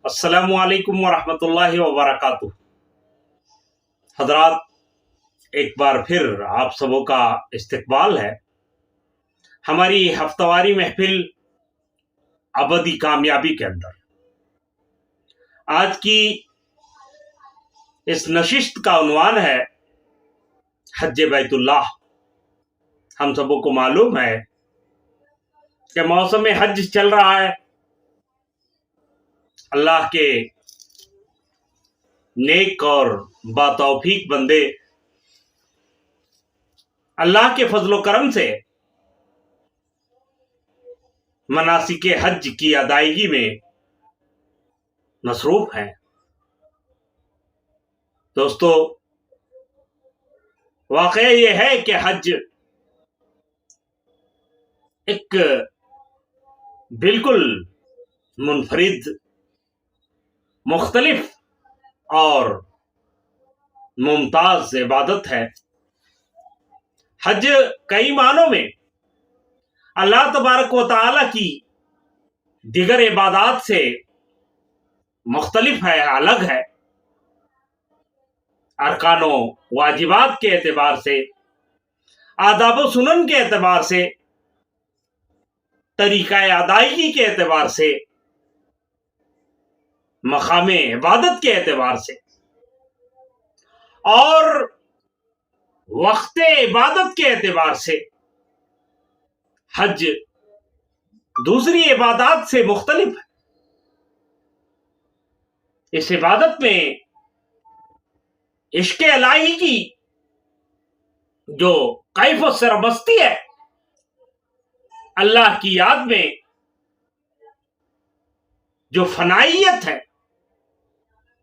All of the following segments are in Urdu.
السلام علیکم ورحمۃ اللہ وبرکاتہ۔ حضرات، ایک بار پھر آپ سبوں کا استقبال ہے ہماری ہفتہ واری محفل ابدی کامیابی کے اندر۔ آج کی اس نشست کا عنوان ہے حج بیت اللہ۔ ہم سبوں کو معلوم ہے کہ موسم حج چل رہا ہے۔ اللہ کے نیک اور باتوفیق بندے اللہ کے فضل و کرم سے مناسک حج کی ادائیگی میں مصروف ہیں۔ دوستو، واقعہ یہ ہے کہ حج ایک بالکل منفرد، مختلف اور ممتاز عبادت ہے۔ حج کئی معنوں میں اللہ تبارک و تعالی کی دیگر عبادات سے مختلف ہے، الگ ہے۔ ارکان و واجبات کے اعتبار سے، آداب و سنن کے اعتبار سے، طریقہ ادائیگی کے اعتبار سے، مقام عبادت کے اعتبار سے اور وقت عبادت کے اعتبار سے حج دوسری عبادات سے مختلف ہے۔ اس عبادت میں عشق الہی کی جو کیف و سرمستی ہے، اللہ کی یاد میں جو فنائیت ہے،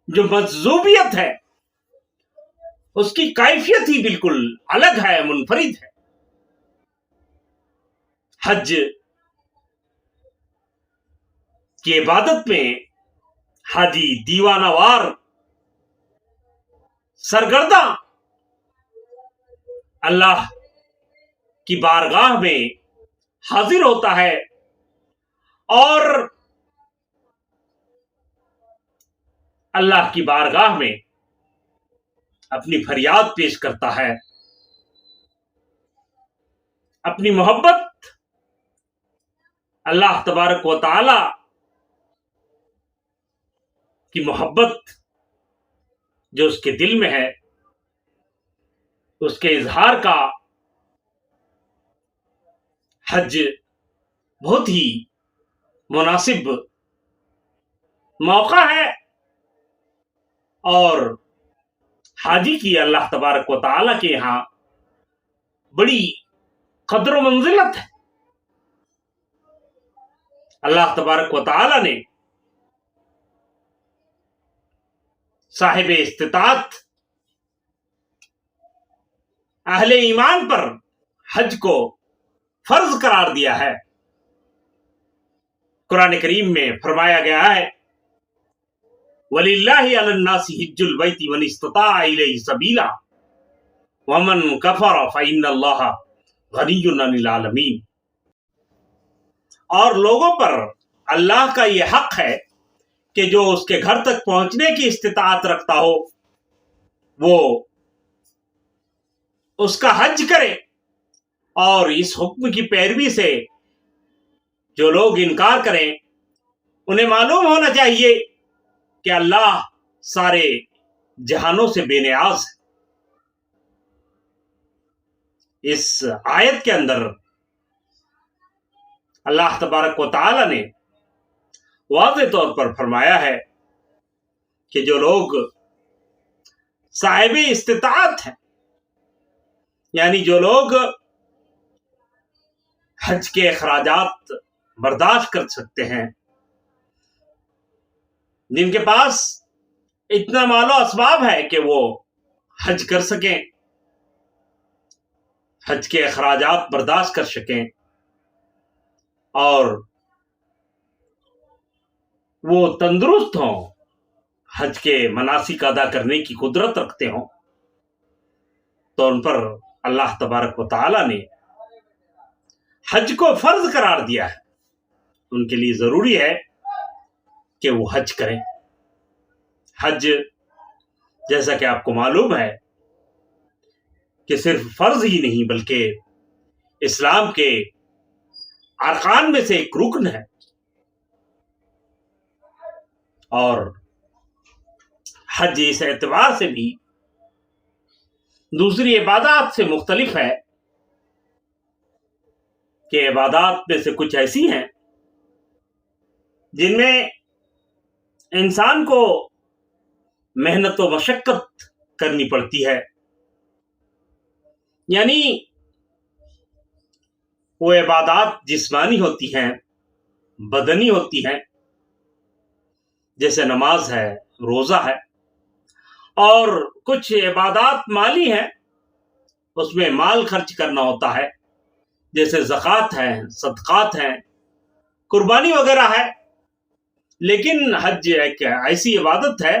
جو مجذوبیت ہے، اس کی کیفیت ہی بالکل الگ ہے، منفرد ہے۔ حج کی عبادت میں حاجی دیوانہ وار سرگرداں اللہ کی بارگاہ میں حاضر ہوتا ہے اور اللہ کی بارگاہ میں اپنی فریاد پیش کرتا ہے، اپنی محبت اللہ تبارک و تعالی کی محبت جو اس کے دل میں ہے، اس کے اظہار کا حج بہت ہی مناسب موقع ہے اور حاجی کی اللہ تبارک و تعالی کے یہاں بڑی قدر و منزلت ہے۔ اللہ تبارک و تعالی نے صاحب استطاعت اہل ایمان پر حج کو فرض قرار دیا ہے۔ قرآن کریم میں فرمایا گیا ہے، وَلِلَّهِ عَلَى النَّاسِ حِجُّ الْبَيْتِ مَنِ اسْتَطَاعَ إِلَيْهِ سَبِيلًا وَمَنْ كَفَرَ فَإِنَّ اللَّهَ غَنِيٌّ عَنِ الْعَالَمِينَ۔ اور لوگوں پر اللہ کا یہ حق ہے کہ جو اس کے گھر تک پہنچنے کی استطاعت رکھتا ہو وہ اس کا حج کرے، اور اس حکم کی پیروی سے جو لوگ انکار کریں انہیں معلوم ہونا چاہیے کہ اللہ سارے جہانوں سے بے نیاز ہے۔ اس آیت کے اندر اللہ تبارک و تعالی نے واضح طور پر فرمایا ہے کہ جو لوگ صاحب استطاعت ہیں، یعنی جو لوگ حج کے اخراجات برداشت کر سکتے ہیں، جن کے پاس اتنا مال و اسباب ہے کہ وہ حج کر سکیں، حج کے اخراجات برداشت کر سکیں، اور وہ تندرست ہوں، حج کے مناسک ادا کرنے کی قدرت رکھتے ہوں، تو ان پر اللہ تبارک و تعالی نے حج کو فرض قرار دیا ہے۔ ان کے لیے ضروری ہے کہ وہ حج کریں۔ حج جیسا کہ آپ کو معلوم ہے کہ صرف فرض ہی نہیں بلکہ اسلام کے ارکان میں سے ایک رکن ہے، اور حج اس اعتبار سے بھی دوسری عبادات سے مختلف ہے کہ عبادات میں سے کچھ ایسی ہیں جن میں انسان کو محنت و مشقت کرنی پڑتی ہے، یعنی وہ عبادات جسمانی ہوتی ہیں، بدنی ہوتی ہیں، جیسے نماز ہے، روزہ ہے، اور کچھ عبادات مالی ہیں، اس میں مال خرچ کرنا ہوتا ہے، جیسے زکوٰۃ ہے، صدقات ہیں، قربانی وغیرہ ہے۔ لیکن حج ایک ایسی عبادت ہے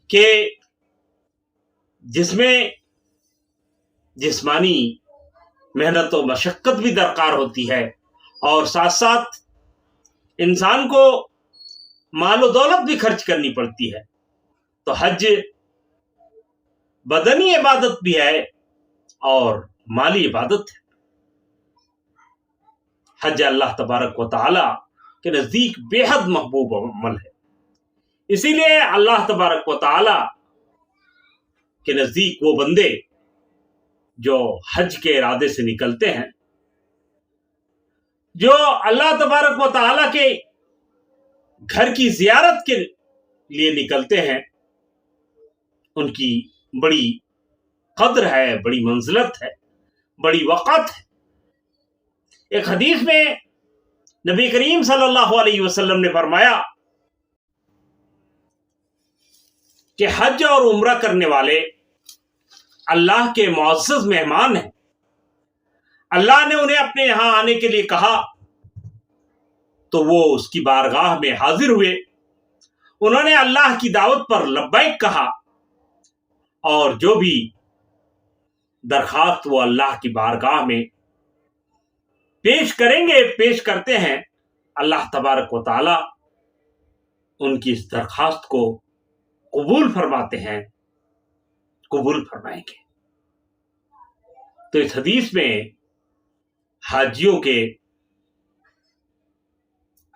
کہ جس میں جسمانی محنت و مشقت بھی درکار ہوتی ہے، اور ساتھ ساتھ انسان کو مال و دولت بھی خرچ کرنی پڑتی ہے۔ تو حج بدنی عبادت بھی ہے اور مالی عبادت ہے۔ حج اللہ تبارک و تعالی کے نزدیک بے حد محبوب عمل ہے، اسی لیے اللہ تبارک و تعالی کے نزدیک وہ بندے جو حج کے ارادے سے نکلتے ہیں، جو اللہ تبارک و تعالی کے گھر کی زیارت کے لیے نکلتے ہیں، ان کی بڑی قدر ہے، بڑی منزلت ہے، بڑی وقت ہے۔ ایک حدیث میں نبی کریم صلی اللہ علیہ وسلم نے فرمایا کہ حج اور عمرہ کرنے والے اللہ کے معزز مہمان ہیں۔ اللہ نے انہیں اپنے یہاں آنے کے لیے کہا تو وہ اس کی بارگاہ میں حاضر ہوئے، انہوں نے اللہ کی دعوت پر لبیک کہا، اور جو بھی درخواست وہ اللہ کی بارگاہ میں پیش کریں گے، پیش کرتے ہیں، اللہ تبارک و تعالی ان کی اس درخواست کو قبول فرماتے ہیں، قبول فرمائیں گے۔ تو اس حدیث میں حاجیوں کے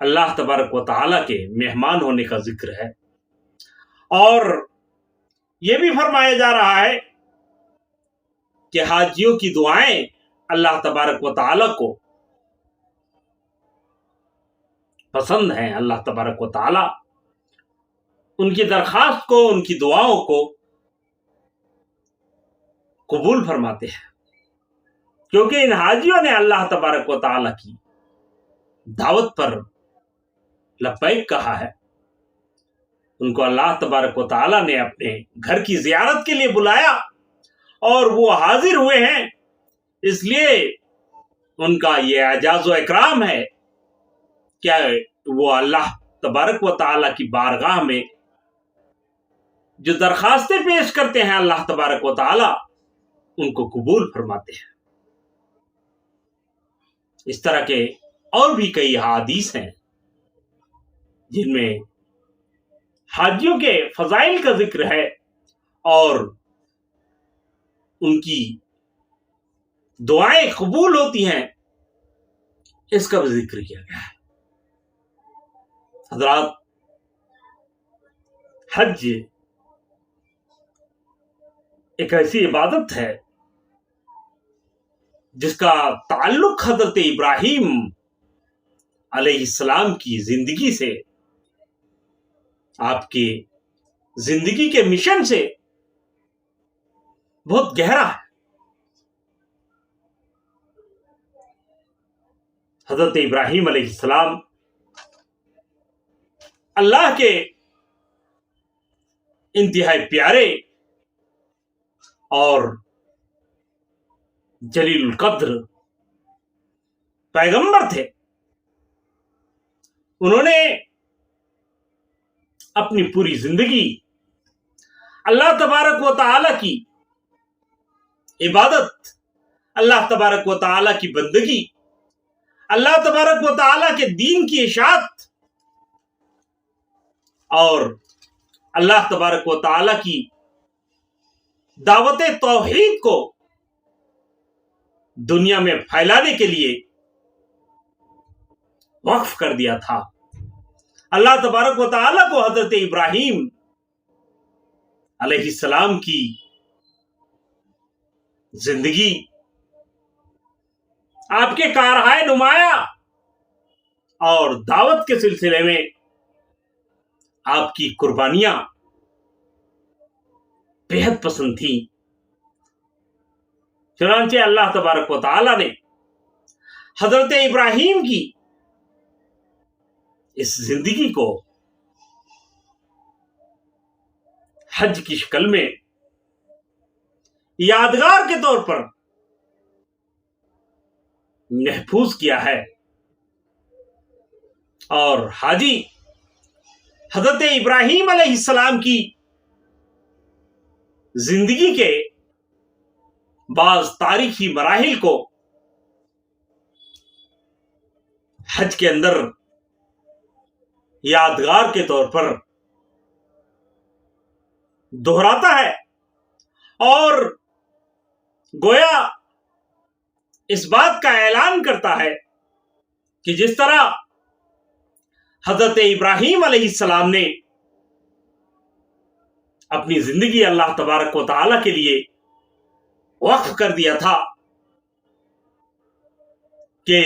اللہ تبارک و تعالی کے مہمان ہونے کا ذکر ہے، اور یہ بھی فرمایا جا رہا ہے کہ حاجیوں کی دعائیں اللہ تبارک و تعالی کو پسند ہیں، اللہ تبارک و تعالی ان کی درخواست کو، ان کی دعاؤں کو قبول فرماتے ہیں، کیونکہ ان حاجیوں نے اللہ تبارک و تعالی کی دعوت پر لبیک کہا ہے، ان کو اللہ تبارک و تعالی نے اپنے گھر کی زیارت کے لیے بلایا اور وہ حاضر ہوئے ہیں، اس لیے ان کا یہ اعزاز و اکرام ہے کہ وہ اللہ تبارک و تعالی کی بارگاہ میں جو درخواستیں پیش کرتے ہیں، اللہ تبارک و تعالی ان کو قبول فرماتے ہیں۔ اس طرح کے اور بھی کئی احادیث ہیں جن میں حاجیوں کے فضائل کا ذکر ہے اور ان کی دعائیں قبول ہوتی ہیں، اس کا بھی ذکر کیا گیا ہے۔ حضرات، حج ایک ایسی عبادت ہے جس کا تعلق حضرت ابراہیم علیہ السلام کی زندگی سے، آپ کی زندگی کے مشن سے بہت گہرا ہے۔ حضرت ابراہیم علیہ السلام اللہ کے انتہائی پیارے اور جلیل القدر پیغمبر تھے۔ انہوں نے اپنی پوری زندگی اللہ تبارک و تعالی کی عبادت، اللہ تبارک و تعالی کی بندگی، اللہ تبارک و تعالی کے دین کی اشاعت اور اللہ تبارک و تعالی کی دعوت توحید کو دنیا میں پھیلانے کے لیے وقف کر دیا تھا۔ اللہ تبارک و تعالی کو حضرت ابراہیم علیہ السلام کی زندگی، آپ کے کارہائے نمایاں اور دعوت کے سلسلے میں آپ کی قربانیاں بےحد پسند تھیں۔ چنانچہ اللہ تبارک و تعالی نے حضرت ابراہیم کی اس زندگی کو حج کی شکل میں یادگار کے طور پر محفوظ کیا ہے، اور حاجی حضرت ابراہیم علیہ السلام کی زندگی کے بعض تاریخی مراحل کو حج کے اندر یادگار کے طور پر دہراتا ہے، اور گویا اس بات کا اعلان کرتا ہے کہ جس طرح حضرت ابراہیم علیہ السلام نے اپنی زندگی اللہ تبارک و تعالی کے لیے وقف کر دیا تھا کہ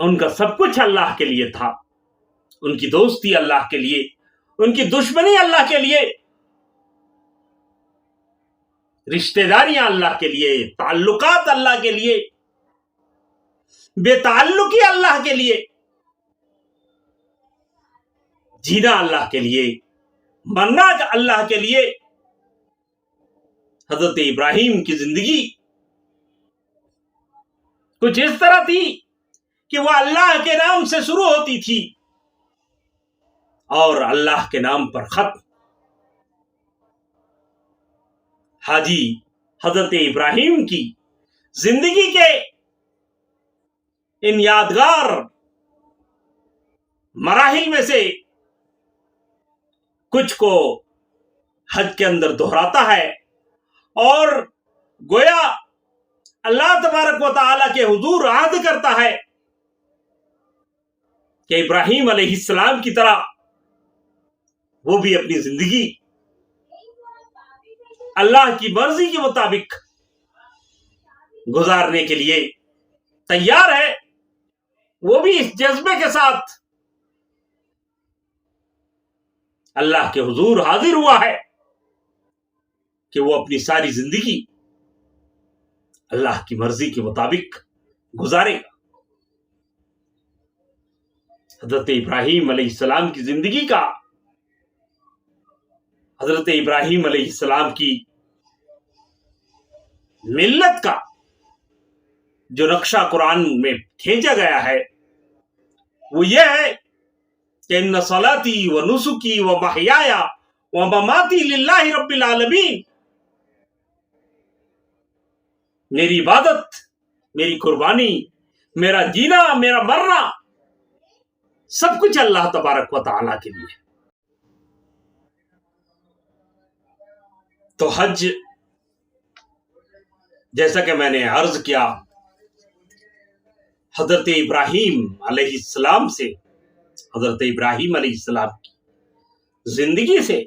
ان کا سب کچھ اللہ کے لیے تھا، ان کی دوستی اللہ کے لیے، ان کی دشمنی اللہ کے لیے، رشتہ داریاں اللہ کے لیے، تعلقات اللہ کے لیے، بے تعلقی اللہ کے لیے، جینا اللہ کے لیے، مرنا اللہ کے لیے۔ حضرت ابراہیم کی زندگی کچھ اس طرح تھی کہ وہ اللہ کے نام سے شروع ہوتی تھی اور اللہ کے نام پر ختم۔ حاجی حضرت ابراہیم کی زندگی کے ان یادگار مراحل میں سے کچھ کو حج کے اندر دہراتا ہے، اور گویا اللہ تبارک و تعالی کے حضور عہد کرتا ہے کہ ابراہیم علیہ السلام کی طرح وہ بھی اپنی زندگی اللہ کی مرضی کے مطابق گزارنے کے لیے تیار ہے۔ وہ بھی اس جذبے کے ساتھ اللہ کے حضور حاضر ہوا ہے کہ وہ اپنی ساری زندگی اللہ کی مرضی کے مطابق گزارے گا۔ حضرت ابراہیم علیہ السلام کی زندگی کا، حضرت ابراہیم علیہ السلام کی ملت کا جو نقشہ قرآن میں کھینچا گیا ہے وہ یہ ہے کہ ان صلاتی و نسکی و محیای و مماتی للہ رب العالمین، میری عبادت، میری قربانی، میرا جینا، میرا مرنا، سب کچھ اللہ تبارک و تعالی کے لیے۔ تو حج، جیسا کہ میں نے عرض کیا، حضرت ابراہیم علیہ السلام سے، حضرت ابراہیم علیہ السلام کی زندگی سے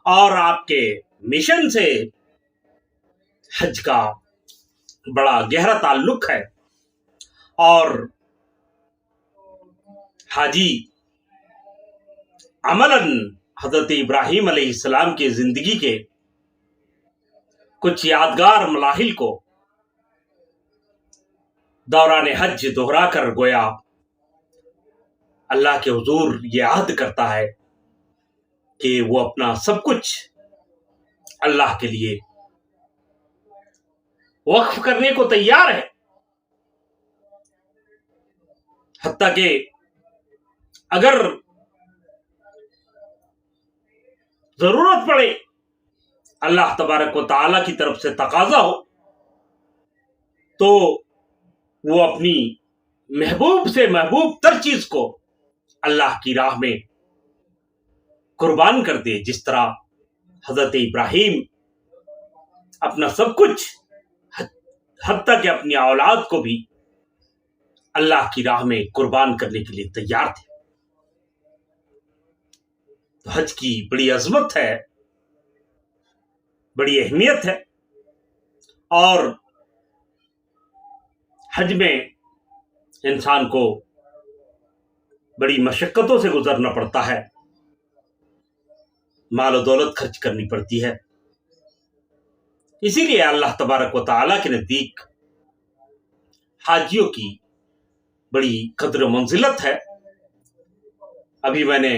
اور آپ کے مشن سے حج کا بڑا گہرا تعلق ہے، اور حاجی عملاً حضرت ابراہیم علیہ السلام کی زندگی کے کچھ یادگار مراحل کو دوران حج دہرا کر گویا اللہ کے حضور یہ عہد کرتا ہے کہ وہ اپنا سب کچھ اللہ کے لیے وقف کرنے کو تیار ہے، حتیٰ کہ اگر ضرورت پڑے، اللہ تبارک و تعالی کی طرف سے تقاضا ہو، تو وہ اپنی محبوب سے محبوب تر چیز کو اللہ کی راہ میں قربان کر دے، جس طرح حضرت ابراہیم اپنا سب کچھ حتیٰ کہ اپنی اولاد کو بھی اللہ کی راہ میں قربان کرنے کے لیے تیار تھے۔ تو حج کی بڑی عظمت ہے، بڑی اہمیت ہے، اور حج میں انسان کو بڑی مشقتوں سے گزرنا پڑتا ہے، مال و دولت خرچ کرنی پڑتی ہے۔ اسی لیے اللہ تبارک و تعالیٰ کے نزدیک حاجیوں کی بڑی قدر و منزلت ہے۔ ابھی میں نے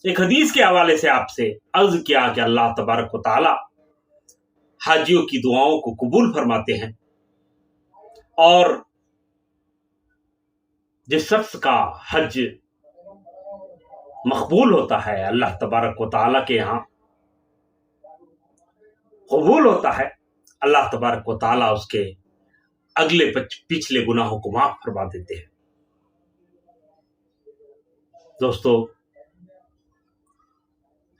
ایک حدیث کے حوالے سے آپ سے عرض کیا کہ اللہ تبارک و تعالیٰ حاجیوں کی دعاؤں کو قبول فرماتے ہیں، اور جس شخص کا حج مقبول ہوتا ہے، اللہ تبارک و تعالیٰ کے یہاں قبول ہوتا ہے، اللہ تبارک و تعالیٰ اس کے اگلے پچھلے گناہوں کو معاف فرما دیتے ہیں۔ دوستو،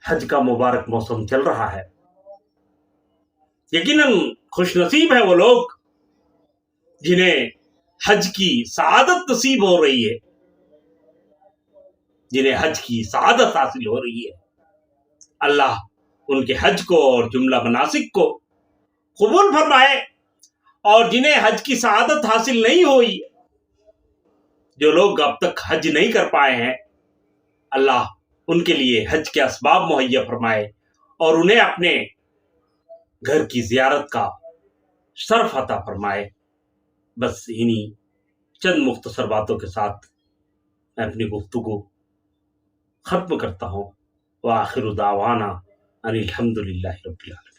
حج کا مبارک موسم چل رہا ہے۔ یقیناً خوش نصیب ہے وہ لوگ جنہیں حج کی سعادت نصیب ہو رہی ہے، جنہیں حج کی سعادت حاصل ہو رہی ہے۔ اللہ ان کے حج کو اور جملہ مناسک کو قبول فرمائے، اور جنہیں حج کی سعادت حاصل نہیں ہوئی، جو لوگ اب تک حج نہیں کر پائے ہیں، اللہ ان کے لیے حج کے اسباب مہیا فرمائے اور انہیں اپنے گھر کی زیارت کا شرف عطا فرمائے۔ بس انہی چند مختصر باتوں کے ساتھ میں اپنی گفتگو ختم کرتا ہوں۔ وآخر دعوانا ان الحمد للہ رب العالمین۔